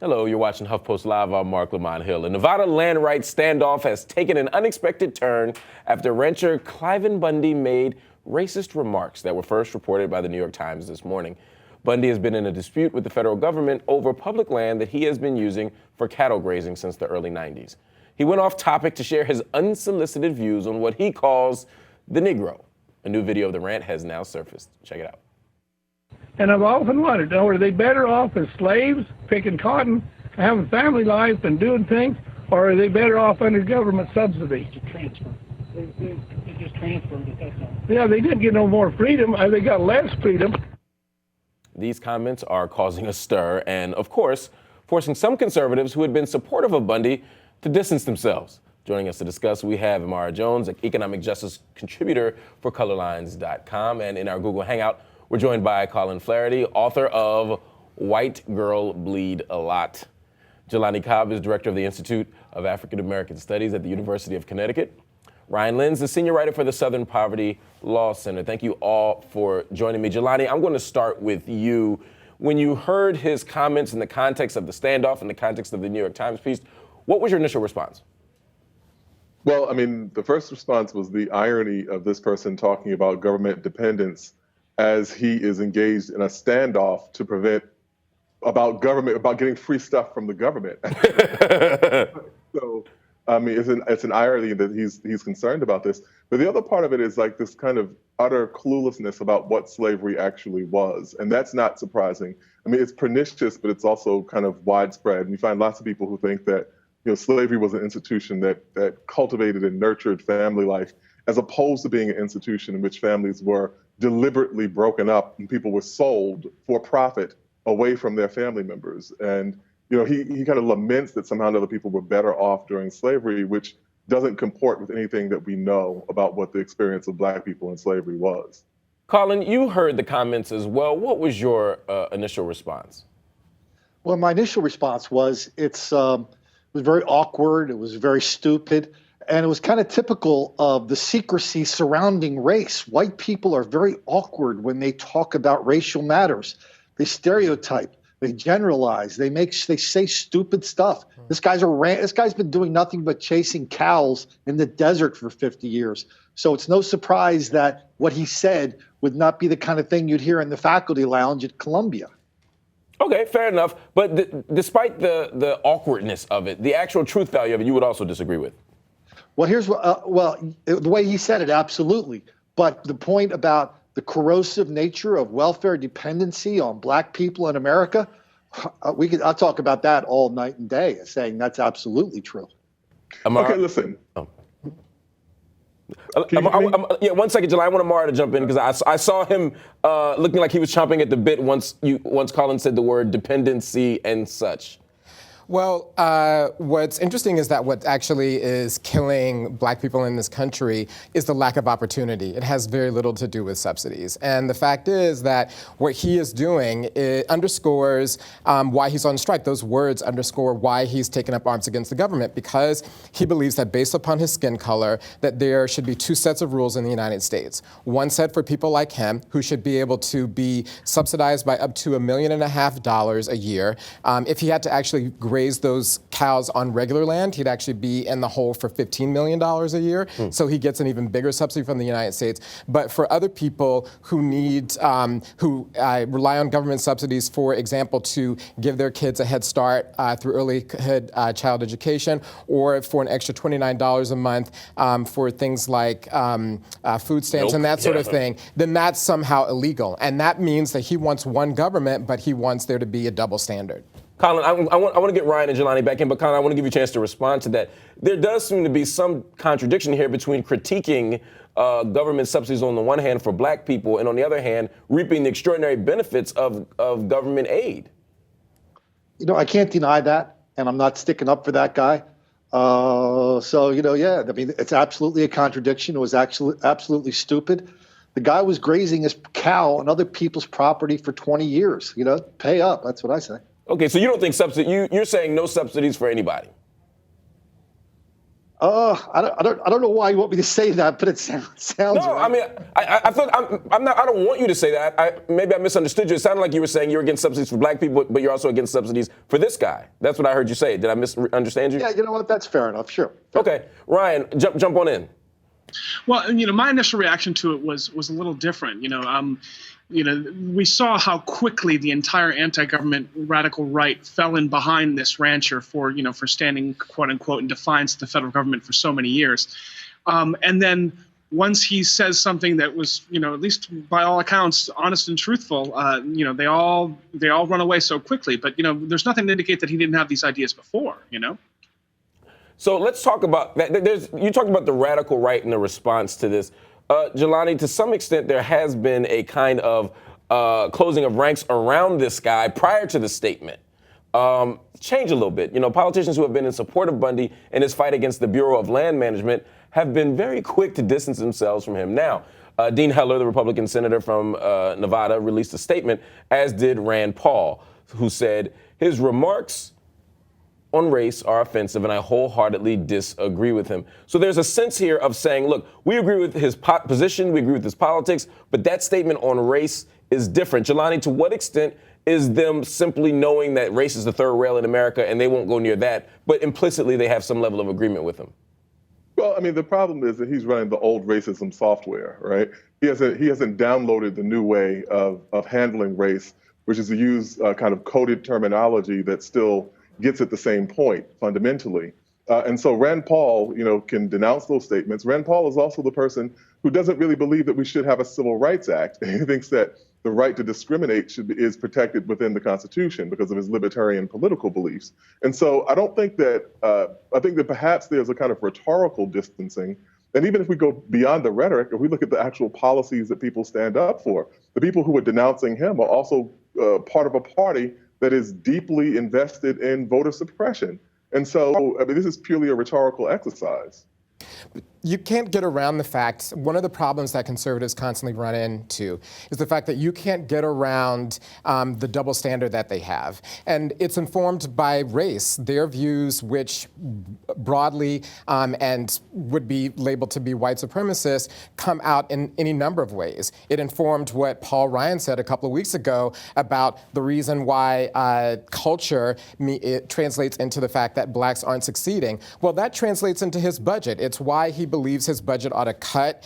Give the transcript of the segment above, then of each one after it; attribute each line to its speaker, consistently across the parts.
Speaker 1: Hello, you're watching HuffPost Live. I'm Marc Lamont Hill. A Nevada land rights standoff has taken an unexpected turn after rancher Cliven Bundy made racist remarks that were first reported by the New York Times this morning. Bundy has been in a dispute with the federal government over public land that he has been using for cattle grazing since the early 90s. He went off topic to share his unsolicited views on what he calls the Negro. A new video of the rant has now surfaced. Check it out.
Speaker 2: And I've often wondered, are they better off as slaves, picking cotton, having family life and doing things, or are they better off under government subsidy?
Speaker 3: Transfer. They just transferred it, that's all.
Speaker 2: Yeah, they didn't get no more freedom. They got less freedom.
Speaker 1: These comments are causing a stir and, of course, forcing some conservatives who had been supportive of Bundy to distance themselves. Joining us to discuss, we have Amara Jones, an economic justice contributor for colorlines.com. And in our Google Hangout, we're joined by Colin Flaherty, author of White Girl Bleed a Lot. Jelani Cobb is director of the Institute of African American Studies at the University of Connecticut. Ryan Lenz, the senior writer for the Southern Poverty Law Center. Thank you all for joining me. Jelani, I'm going to start with you. When you heard his comments in the context of the standoff, in the context of the New York Times piece, what was your initial response?
Speaker 4: Well, I mean, the first response was the irony of this person talking about government dependence as he is engaged in a standoff to prevent about getting free stuff from the government. So, I mean, it's an irony that he's concerned about this. But the other part of it is like this kind of utter cluelessness about what slavery actually was. And that's not surprising. I mean, it's pernicious, but it's also kind of widespread. And you find lots of people who think that, you know, slavery was an institution that cultivated and nurtured family life, as opposed to being an institution in which families were deliberately broken up and people were sold for profit away from their family members. And, you know, he kind of laments that somehow other people were better off during slavery, which doesn't comport with anything that we know about what the experience of Black people in slavery was.
Speaker 1: Colin, you heard the comments as well. What was your initial response?
Speaker 5: Well, my initial response was it was very awkward. It was very stupid. And it was kind of typical of the secrecy surrounding race. White people are very awkward when they talk about racial matters. They stereotype, they generalize, they say stupid stuff. This guy's been doing nothing but chasing cows in the desert for 50 years. So it's no surprise that what he said would not be the kind of thing you'd hear in the faculty lounge at Columbia.
Speaker 1: Okay, fair enough. But despite the awkwardness of it, the actual truth value of it, you would also disagree with.
Speaker 5: Well, here's what, the way he said it, absolutely. But the point about the corrosive nature of welfare dependency on Black people in America, I'll talk about that all night and day, saying that's absolutely true.
Speaker 4: Okay, listen.
Speaker 1: Yeah, 1 second, July. I want Amara to jump in because I saw him looking like he was chomping at the bit once Colin said the word dependency and such.
Speaker 6: Well, what's interesting is that what actually is killing Black people in this country is the lack of opportunity. It has very little to do with subsidies. And the fact is that what he is doing, it underscores why he's on strike. Those words underscore why he's taken up arms against the government, because he believes that based upon his skin color, that there should be two sets of rules in the United States. One set for people like him, who should be able to be subsidized by up to $1.5 million a year. If he had to actually graze those cows on regular land, he'd actually be in the hole for $15 million a year. So he gets an even bigger subsidy from the United States. But for other people who need, who rely on government subsidies, for example, to give their kids a head start through early child education, or for an extra $29 a month for things like food stamps and that sort of thing, then that's somehow illegal. And that means that he wants one government, but he wants there to be a double standard.
Speaker 1: Colin, I want to get Ryan and Jelani back in, but Colin, I want to give you a chance to respond to that. There does seem to be some contradiction here between critiquing government subsidies on the one hand for Black people and on the other hand, reaping the extraordinary benefits of government aid.
Speaker 5: You know, I can't deny that, and I'm not sticking up for that guy. So, you know, yeah, I mean, it's absolutely a contradiction. It was actually absolutely stupid. The guy was grazing his cow on other people's property for 20 years. You know, pay up. That's what I say.
Speaker 1: Okay, so you don't think you're saying no subsidies for anybody?
Speaker 5: I don't know why you want me to say that, but it sounds
Speaker 1: No,
Speaker 5: right.
Speaker 1: I mean, I thought I'm not. I don't want you to say that. Maybe I misunderstood you. It sounded like you were saying you're against subsidies for black people, but you're also against subsidies for this guy. That's what I heard you say. Did I misunderstand you?
Speaker 5: Yeah, you know what? That's fair enough. Sure.
Speaker 1: Okay, Ryan, jump on in.
Speaker 3: Well, my initial reaction to it was a little different. We saw how quickly the entire anti-government radical right fell in behind this rancher for standing, quote unquote, in defiance of the federal government for so many years. And then once he says something that was, at least by all accounts, honest and truthful, they all run away so quickly. But, there's nothing to indicate that he didn't have these ideas before,
Speaker 1: So let's talk about that. You talked about the radical right and the response to this. Jelani, to some extent, there has been a kind of closing of ranks around this guy prior to the statement. Change a little bit. Politicians who have been in support of Bundy and his fight against the Bureau of Land Management have been very quick to distance themselves from him. Now, Dean Heller, the Republican senator from Nevada, released a statement, as did Rand Paul, who said his remarks on race are offensive, and I wholeheartedly disagree with him. So there's a sense here of saying, look, we agree with his position, we agree with his politics, but that statement on race is different. Jelani, to what extent is them simply knowing that race is the third rail in America and they won't go near that, but implicitly they have some level of agreement with him?
Speaker 4: Well, I mean, the problem is that he's running the old racism software, right? He hasn't downloaded the new way of handling race, which is to use kind of coded terminology that still gets at the same point fundamentally. And so Rand Paul, can denounce those statements. Rand Paul is also the person who doesn't really believe that we should have a Civil Rights Act. He thinks that the right to discriminate is protected within the Constitution because of his libertarian political beliefs. And so I think that perhaps there's a kind of rhetorical distancing. And even if we go beyond the rhetoric, if we look at the actual policies that people stand up for, the people who are denouncing him are also part of a party that is deeply invested in voter suppression. And so, this is purely a rhetorical exercise.
Speaker 6: You can't get around the fact, one of the problems that conservatives constantly run into is the fact that you can't get around the double standard that they have. And it's informed by race. Their views, which broadly and would be labeled to be white supremacist, come out in any number of ways. It informed what Paul Ryan said a couple of weeks ago about the reason why culture it translates into the fact that blacks aren't succeeding. Well, that translates into his budget. It's why he believes his budget ought to cut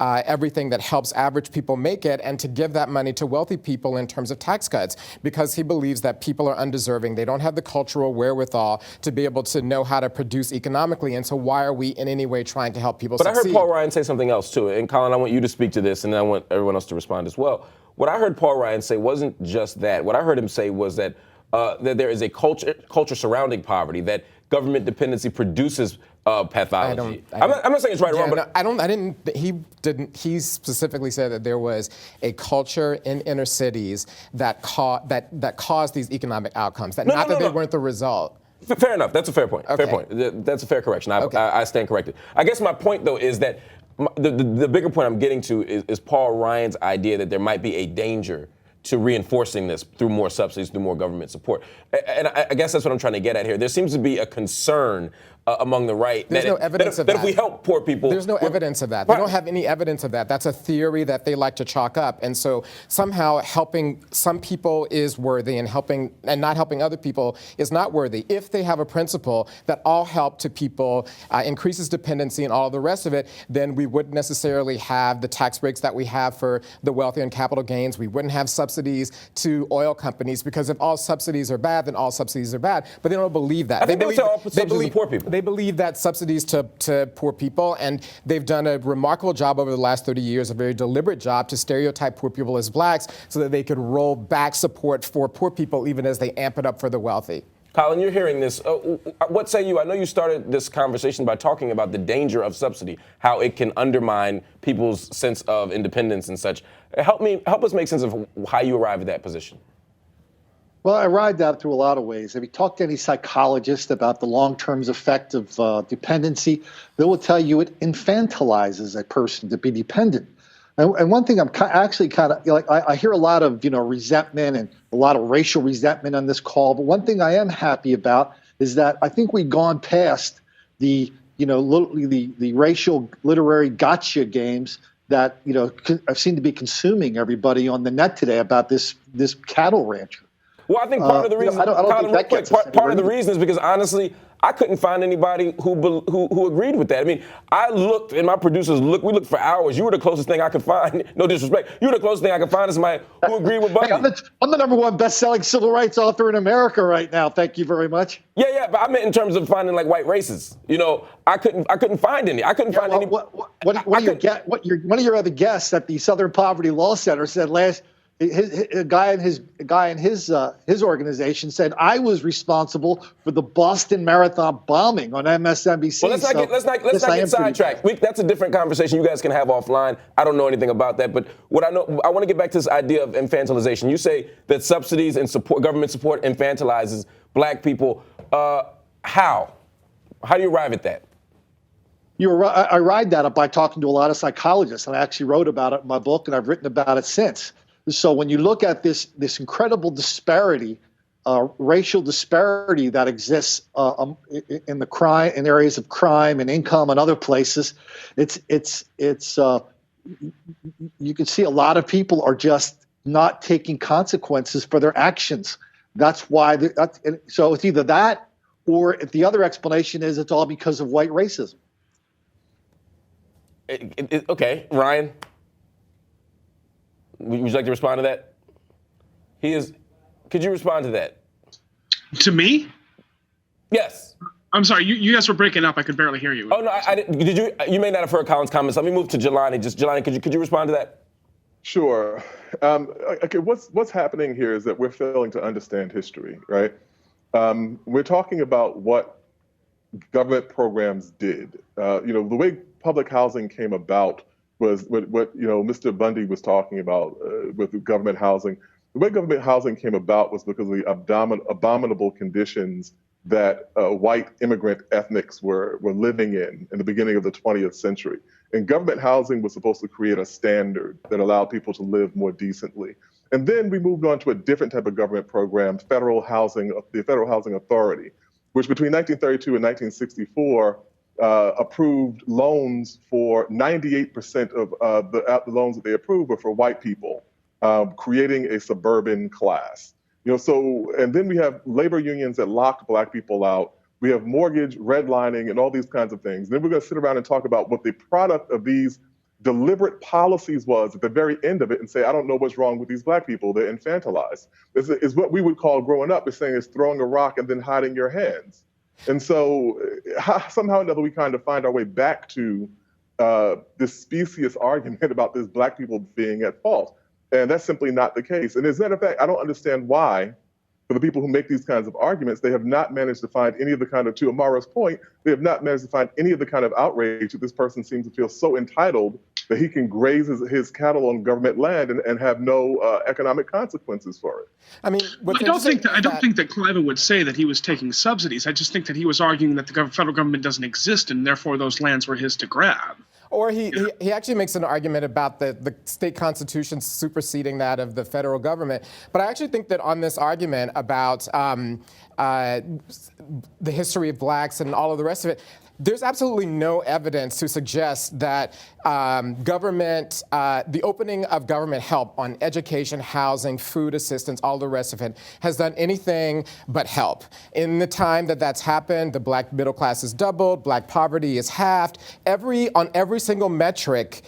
Speaker 6: everything that helps average people make it and to give that money to wealthy people in terms of tax cuts, because he believes that people are undeserving. They don't have the cultural wherewithal to be able to know how to produce economically. And so why are we in any way trying to help people succeed?
Speaker 1: But I heard Paul Ryan say something else too. And Colin, I want you to speak to this, and then I want everyone else to respond as well. What I heard Paul Ryan say wasn't just that. What I heard him say was that there is a culture surrounding poverty, that government dependency produces pathology. I'm not saying it's right or wrong, but
Speaker 6: he specifically said that there was a culture in inner cities that caused these economic outcomes, that they weren't the result.
Speaker 1: Fair enough. That's a fair point.
Speaker 6: Okay.
Speaker 1: Fair point. That's a fair correction. I stand corrected. I guess my point, though, is that the bigger point I'm getting to is Paul Ryan's idea that there might be a danger to reinforcing this through more subsidies, through more government support. And I guess that's what I'm trying to get at here. There seems to be a concern among the right
Speaker 6: that
Speaker 1: if we help poor people.
Speaker 6: There's no evidence of that. They don't have any evidence of that. That's a theory that they like to chalk up. And so somehow helping some people is worthy and not helping other people is not worthy. If they have a principle that all help to people increases dependency and all of the rest of it, then we wouldn't necessarily have the tax breaks that we have for the wealthy and capital gains. We wouldn't have subsidies to oil companies, because if all subsidies are bad, then all subsidies are bad. But they don't believe that.
Speaker 1: I think they all put subsidies to poor people.
Speaker 6: They believe that subsidies to poor people, and they've done a remarkable job over the last 30 years, a very deliberate job to stereotype poor people as blacks so that they could roll back support for poor people even as they amp it up for the wealthy.
Speaker 1: Colin, you're hearing this. What say you? I know you started this conversation by talking about the danger of subsidy, how it can undermine people's sense of independence and such. Help us make sense of how you arrive at that position.
Speaker 5: Well, I arrived at it through a lot of ways. If you talk to any psychologist about the long-term effect of dependency, they will tell you it infantilizes a person to be dependent. And one thing I'm actually kind of like, I hear a lot of resentment and a lot of racial resentment on this call. But one thing I am happy about is that I think we've gone past the the racial literary gotcha games that seem to be consuming everybody on the net today about this cattle rancher.
Speaker 1: Well, I think part of the reason,
Speaker 5: I don't
Speaker 1: Colin,
Speaker 5: think that
Speaker 1: real
Speaker 5: gets
Speaker 1: quick,
Speaker 5: us
Speaker 1: part of the
Speaker 5: anywhere
Speaker 1: reason is because honestly, I couldn't find anybody who agreed with that. I mean, I looked, and my producers we looked for hours. You were the closest thing I could find. No disrespect, you were the closest thing I could find is somebody who agreed with Bundy.
Speaker 5: Hey, I'm the #1 best-selling civil rights author in America right now. Thank you very much.
Speaker 1: Yeah, but I meant in terms of finding like white racists. I couldn't find any. I couldn't find any.
Speaker 5: One of your other guests at the Southern Poverty Law Center said a guy in his organization said I was responsible for the Boston Marathon bombing on MSNBC.
Speaker 1: Well, let's not get sidetracked. That's a different conversation you guys can have offline. I don't know anything about that, but what I know, I want to get back to this idea of infantilization. You say that subsidies and government support infantilizes black people. How? How do you arrive at that?
Speaker 5: I arrived at it by talking to a lot of psychologists, and I actually wrote about it in my book, and I've written about it since. So when you look at this incredible disparity, racial disparity that exists in areas of crime and income and other places, you can see a lot of people are just not taking consequences for their actions. That's why. So it's either that, or if the other explanation is it's all because of white racism.
Speaker 1: Okay, Ryan. Would you like to respond to that? Could you respond to that?
Speaker 3: To me?
Speaker 1: Yes.
Speaker 3: I'm sorry, you guys were breaking up. I could barely hear you.
Speaker 1: Oh, no, I didn't. Did you? You may not have heard Colin's comments. Let me move to Jelani. Jelani, could you respond to that?
Speaker 4: Sure. Okay, what's happening here is that we're failing to understand history, right? We're talking about what government programs did. The way public housing came about was what Mr. Bundy was talking about with government housing. The way government housing came about was because of the abominable conditions that white immigrant ethnics were living in the beginning of the 20th century. And government housing was supposed to create a standard that allowed people to live more decently. And then we moved on to a different type of government program, the Federal Housing Authority, which between 1932 and 1964 approved loans for 98% of the loans that they approved were for white people, creating a suburban class. And then we have labor unions that locked black people out. We have mortgage redlining and all these kinds of things. And then we're going to sit around and talk about what the product of these deliberate policies was at the very end of it and say, I don't know what's wrong with these black people. They're infantilized. Is what we would call growing up is saying is throwing a rock and then hiding your hands. And so somehow or another, we kind of find our way back to this specious argument about this black people being at fault. And that's simply not the case. And as a matter of fact, I don't understand why, for the people who make these kinds of arguments, they have not managed to find any of the kind of, to Amara's point, they have not managed to find any of the kind of outrage that this person seems to feel so entitled that he can graze his cattle on government land and have no economic consequences for it.
Speaker 6: I mean,
Speaker 3: I don't think that Cliven would say that he was taking subsidies. I just think that he was arguing that the federal government doesn't exist and therefore those lands were his to grab.
Speaker 6: Or he actually makes an argument about the state constitution superseding that of the federal government. But I actually think that on this argument about the history of blacks and all of the rest of it, there's absolutely no evidence to suggest that the opening of government help on education, housing, food assistance, all the rest of it, has done anything but help. In the time that's happened, the black middle class has doubled, black poverty is halved. On every single metric,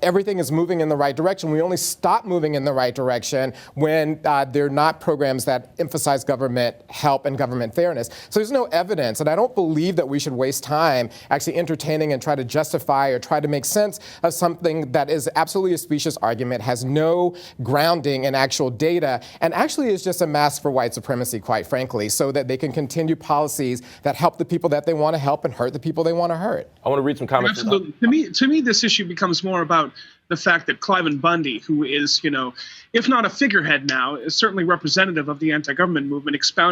Speaker 6: everything is moving in the right direction. We only stop moving in the right direction when there are not programs that emphasize government help and government fairness. So there's no evidence, and I don't believe that we should waste time actually entertaining and try to justify or try to make sense of something that is absolutely a specious argument, has no grounding in actual data, and actually is just a mask for white supremacy, quite frankly, so that they can continue policies that help the people that they want to help and hurt the people they want to hurt.
Speaker 1: I want to read some comments.
Speaker 3: Absolutely. To me, this issue becomes more about the fact that Cliven Bundy, who is, if not a figurehead now, is certainly representative of the anti-government movement, expounding